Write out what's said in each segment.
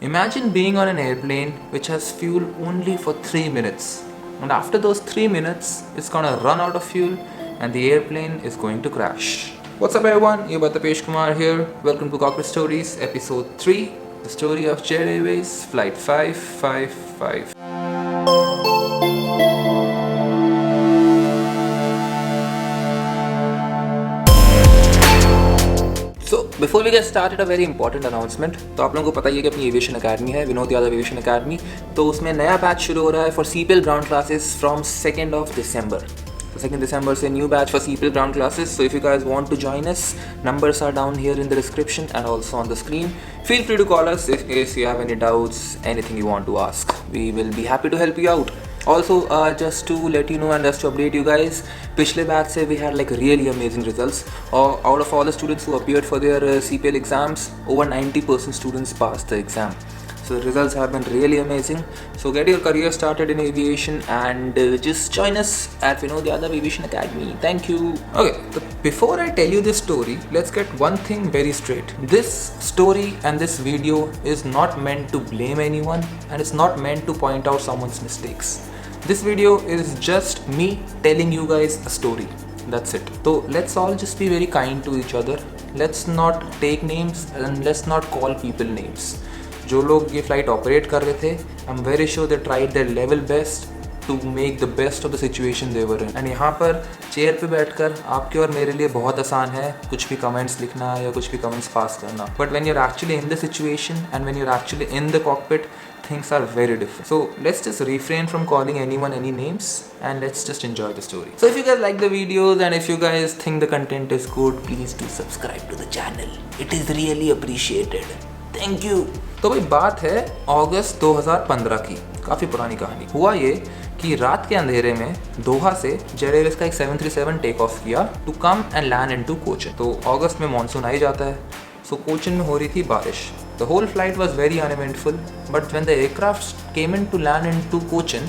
Imagine being on an airplane which has fuel only for 3 minutes. And after those 3 minutes, it's gonna run out of fuel and the airplane is going to crash. What's up everyone, Yoba Tapesh Kumar here. Welcome to Cockpit Stories, episode 3. The story of Jet Airways, flight 555. So before we get started, a very important announcement. तो आप लोगों को पता ही है कि अपनी aviation academy है, Vinod Yadav aviation academy. तो उसमें नया बैच शुरू हो रहा है for CPL ground classes from 2nd of December. So 2nd December से new batch for CPL ground classes. So if you guys want to join us, numbers are down here in the description and also on the screen. Feel free to call us if case you have any doubts, anything you want to ask. We will be happy to help you out. Also, just to let you know and just to update you guys, पिछले batch से we had like really amazing results. Out of all the students who appeared for their CPL exams, over 90% students passed the exam. So the results have been really amazing. So get your career started in aviation and just join us at Vinod Yadav Aviation Academy. Thank you. Okay, so before I tell you this story, let's get one thing very straight. This story and this video is not meant to blame anyone and it's not meant to point out someone's mistakes. This video is just me telling you guys a story. That's it. So let's all just be very kind to each other. Let's not take names and let's not call people names. जो लोग ये flight operate कर रहे थे, I'm very sure they tried their level best to make the best of the situation they were in. And यहाँ पर chair पे बैठकर आपके और मेरे लिए बहुत आसान है कुछ भी कमेंट्स लिखना या कुछ भी कमेंट्स पास करना. But when you're actually in the situation and when you're actually in the cockpit, things are very different. So let's just refrain from calling anyone any names and let's just enjoy the story. So if you guys like the videos and if you guys think the content is good, please do subscribe to the channel. It is really appreciated. Thank you. तो भाई बात है अगस्त 2015 की, काफ़ी पुरानी कहानी. हुआ ये कि रात के अंधेरे में दोहा से जेट एयरवेज का एक 737 टेक ऑफ किया to come and land into Cochin. तो अगस्त में मानसून आ ही जाता है. सो कोचिन में हो रही थी बारिश. The whole flight was very uneventful, but when the aircraft came in to land into Cochin,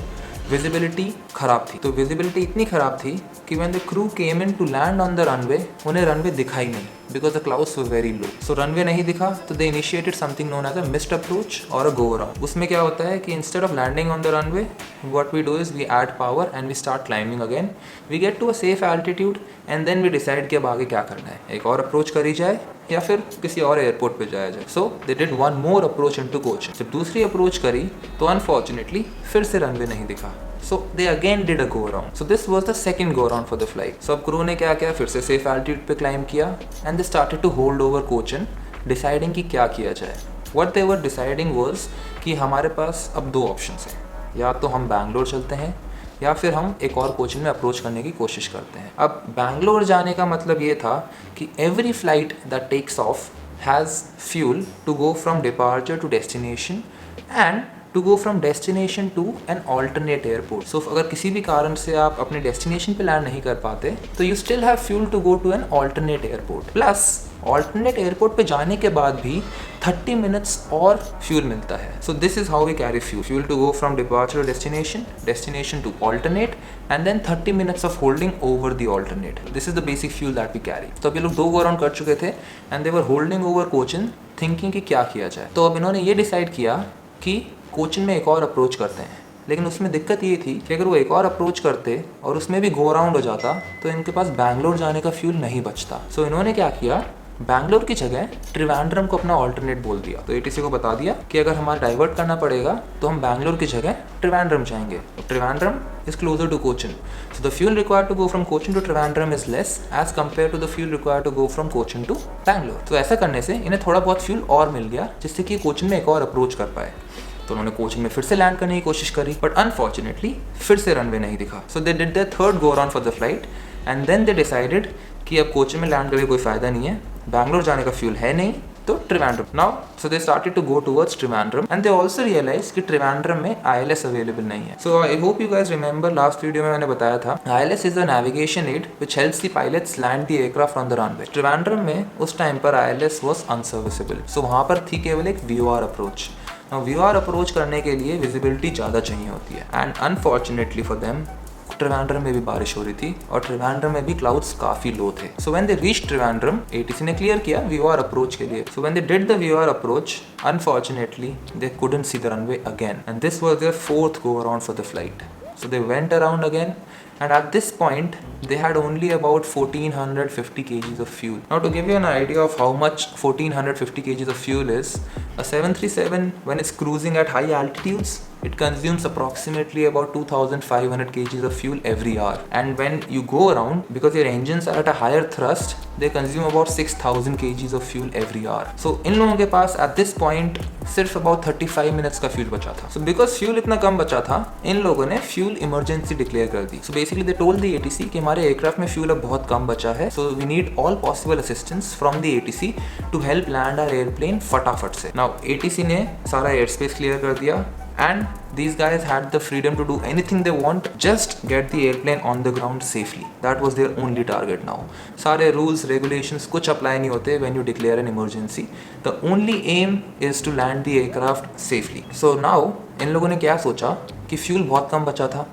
visibility खराब थी. तो visibility इतनी खराब थी कि when the crew came in to land on the runway, उन्हें runway दिखाई नहीं because the clouds were very low. So runway नहीं दिखा तो they initiated something known as a missed approach or a go around. उसमें क्या होता है कि instead of landing on the runway, what we do is we add power and we start climbing again. We get to a safe altitude and then we decide कि अब आगे क्या करना है. एक और अप्रोच करी जाए या फिर किसी और एयरपोर्ट पे जाया जाए. So they did one more approach into Cochin. जब दूसरी अप्रोच करी तो अनफॉर्चुनेटली फिर से रनवे नहीं दिखा. So they again did a go around. So this was the second go around for the flight. So अब क्रू ने क्या किया, फिर से सेफ एल्टीट्यूड पे क्लाइंब किया and they started to hold over Cochin, deciding कि क्या किया जाए. What they were deciding was कि हमारे पास अब दो ऑप्शंस हैं, या तो हम बैंगलोर चलते हैं या फिर हम एक और कोचिन में अप्रोच करने की कोशिश करते हैं. अब बैंगलोर जाने का मतलब ये था कि every flight that takes off has fuel to go from departure to destination and to go from destination to an alternate airport. So अगर किसी भी कारण से आप अपने डेस्टिनेशन पे लैंड नहीं कर पाते तो you still have fuel to go to an alternate airport. Plus alternate airport पे जाने के बाद भी 30 मिनट्स और फ्यूल मिलता है. So this is how we carry fuel to go from departure destination to alternate and then 30 minutes of holding over the alternate. This is the basic fuel that we carry. तो अब ये लोग 2 go around कर चुके थे and they were holding over Cochin thinking कि क्या किया जाए. तो अब इन्होंने ये डिसाइड किया कि कोचिन में एक और अप्रोच करते हैं. लेकिन उसमें दिक्कत ये थी कि अगर वो एक और अप्रोच करते और उसमें भी गो अराउंड हो जाता तो इनके पास बैंगलोर जाने का फ्यूल नहीं बचता. सो इन्होंने क्या किया, बैंगलोर की जगह ट्रिवेंड्रम को अपना ऑल्टरनेट बोल दिया. तो एटीसी को बता दिया कि अगर हमारा डाइवर्ट करना पड़ेगा तो हम बैंगलोर की जगह ट्रिवेंड्रम जाएंगे. Trivandrum is closer to Cochin. So the fuel required to go from Cochin to Trivandrum is less as compare to the fuel required to go from Cochin to Bangalore. तो ऐसा करने से इन्हें थोड़ा बहुत फ्यूल और मिल गया जिससे कि कोचिन में एक और अप्रोच कर पाए. तो उन्होंने कोचिन में फिर से लैंड करने की कोशिश करी बट अनफॉर्चुनेटली फिर से रनवे नहीं दिखा. So they did their third go around for the flight and then they decided कि अब कोचिन में लैंड करके कोई फ़ायदा नहीं है, बैंगलोर जाने का फ्यूल है नहीं, तो Trivandrum. Now so they started to go towards Trivandrum and they also realise कि ट्रिवेंड्रम में ILS अवेलेबल नहीं है. So I hope you guys remember last video में मैंने बताया था ILS is a navigation aid which helps the pilots land the aircraft on the runway. Trivandrum में उस टाइम पर ILS वाज अनसर्विसेबल. सो वहाँ पर थी केवल एक VOR अप्रोच. VOR अप्रोच करने के लिए विजिबिलिटी ज़्यादा चाहिए होती है and unfortunately for them Trivandrum में भी बारिश हो रही थी और ट्रिवेंड्रम में भी क्लाउड्स काफी लो थे. So when they reach Trivandrum, ATC ने क्लियर किया वीओआर अप्रोच के लिए. So when they did the VOR approach, unfortunately they couldn't see the runway again and this was their fourth go around for the flight. So they went around again, and at this point they had only about 1450 kgs of fuel. Now to give you an idea of how much 1450 kgs of fuel is, a 737 when it's cruising at high altitudes, it consumes approximately about 2500 kgs of fuel every hour. And when you go around, because your engines are at a higher thrust, they consume about 6000 kgs of fuel every hour. So इन लोगों के पास at this point सिर्फ about 35 minutes का fuel बचा था. So because fuel इतना कम बचा था, इन लोगों ने फ्यूल इमरजेंसी डिक्लेयर कर दी. So basically they told the ATC कि हमारे एयरक्राफ्ट में फ्यूल अब बहुत कम बचा है, so we need all possible assistance from the ATC to help land our airplane फटाफट से. Now ATC ने सारा एयर स्पेस क्लियर कर दिया and these guys had the freedom to do anything they want, just get the airplane on the ground safely. That was their only target now. सारे rules, regulations कुछ apply नहीं होते when you declare an emergency. The only aim is to land the aircraft safely. So now इन लोगों ने क्या सोचा कि fuel बहुत कम बचा था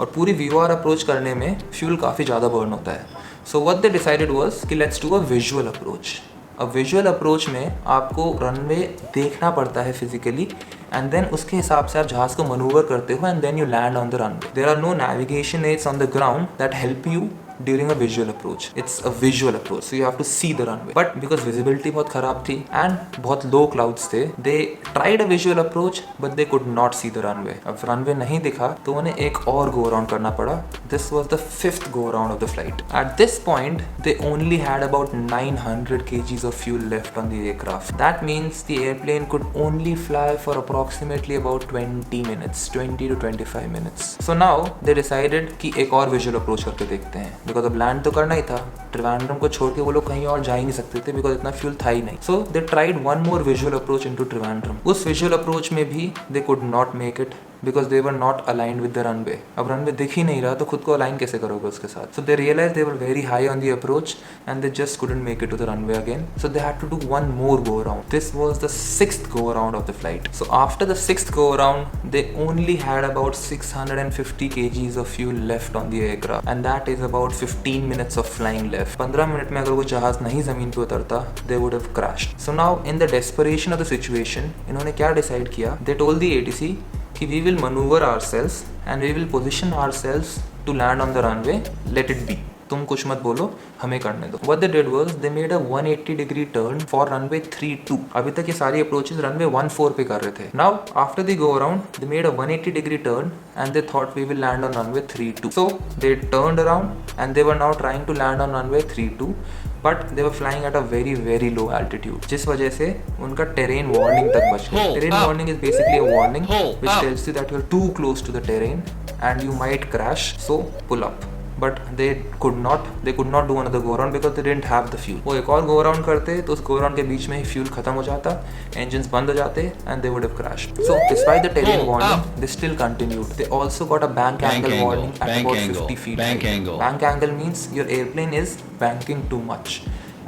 और पूरी VOR अप्रोच करने में फ्यूल काफ़ी ज़्यादा बर्न होता है. So what they decided was कि let's do a visual approach. अब विजुअल अप्रोच में आपको रनवे देखना पड़ता है फिजिकली एंड देन उसके हिसाब से आप जहाज को मनूवर करते हो and then you land on the runway. There are no navigation aids on the ground that help you during a visual approach. It's a visual approach, so you have to see the runway. But because visibility बहुत खराब थी and बहुत low clouds थे, they tried a visual approach but they could not see the runway. अब runway नहीं दिखा तो उन्हें एक और go around करना पड़ा. This was the fifth go around of the flight. At this point, they only had about 900 kgs of fuel left on the aircraft. That means the airplane could only fly for approximately about 20 minutes, 20 to 25 minutes. So now they decided कि एक और visual approach करके देखते हैं. Because अब land तो करना ही था, ट्रिवेंड्रम को छोड़ के वो लोग कहीं और जा ही नहीं सकते थे बिकॉज इतना फ्यूल था ही नहीं. So they tried one more visual approach into Trivandrum. उस विजुअल अप्रोच में भी they could not make it because they were not aligned with the runway. अब रनवे दिख ही नहीं रहा तो खुद को अलाइन कैसे करोगे उसके साथ. So they realise they were very high on the approach and they just couldn't make it to the runway again. So they had to do one more go around. This was the sixth go around of the flight. So after the sixth go around they only had about 650 kgs of fuel left on the aircraft and that is about 15 minutes of flying left. 15 minute में अगर वो जहाज नहीं जमीन पे उतरता they would have crashed. So now in the desperation of the situation इन्होंने क्या डिसाइड किया. They told the ATC कि we will maneuver ourselves and we will position ourselves to land on the runway. Let it be. तुम कुछ मत बोलो, हमें करने दो. What they did was they made a 180 degree turn for runway 32. अभी तक ये सारी approaches runway 14 पे कर रहे थे. Now after the go around they made a 180 degree turn and they thought we will land on runway 32. So they turned around and they were now trying to land on runway 32. But they were flying at a very very low altitude जिस वजह से उनका terrain warning तक बच गया. Terrain warning is basically a warning which tells you that you are too close to the terrain and you might crash, so pull up. But they could not do another go around because they didn't have the fuel. वो एक और go around करते तो उस go around के बीच में ही fuel खत्म हो जाता, engines बंद हो जाते and they would have crashed. So despite the terrain warning, they still continued. They also got a bank angle warning at about 50 feet. Bank angle means your airplane is banking too much.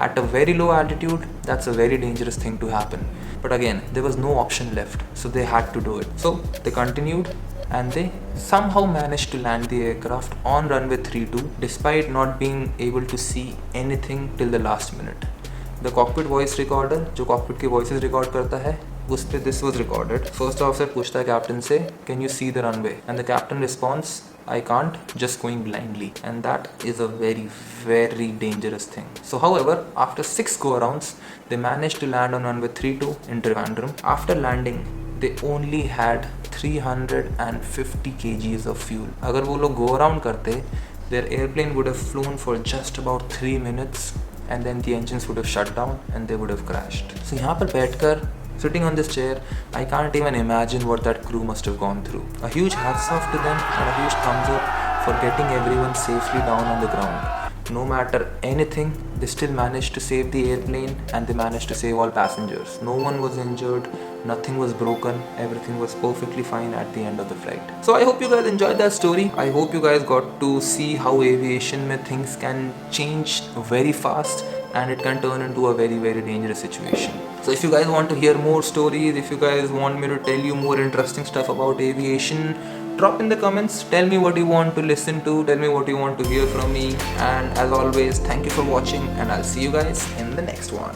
At a very low altitude, that's a very dangerous thing to happen. But again, there was no option left, so they had to do it. So they continued and they somehow managed to land the aircraft on runway 32 despite not being able to see anything till the last minute. The cockpit voice recorder जो cockpit की voices record करता है उस पे this was recorded. First officer पूछता है captain से can you see the runway and the captain responds I can't, just going blindly, and that is a very very dangerous thing. So however, after 6 go arounds they managed to land on runway 32 in Trivandrum. After landing they only had 350 kgs of fuel. अगर वो लोग go around करते their airplane would have flown for just about 3 minutes and then the engines would have shut down and they would have crashed. So यहाँ पर बैठकर sitting on this chair, I can't even imagine what that crew must have gone through. A huge hats off to them and a huge thumbs up for getting everyone safely down on the ground. No matter anything, they still managed to save the airplane and they managed to save all passengers. No one was injured, nothing was broken, everything was perfectly fine at the end of the flight. So I hope you guys enjoyed that story. I hope you guys got to see how aviation mein things can change very fast and it can turn into a very, very dangerous situation. So if you guys want to hear more stories, if you guys want me to tell you more interesting stuff about aviation, drop in the comments, tell me what you want to listen to, tell me what you want to hear from me, and as always, thank you for watching, and I'll see you guys in the next one.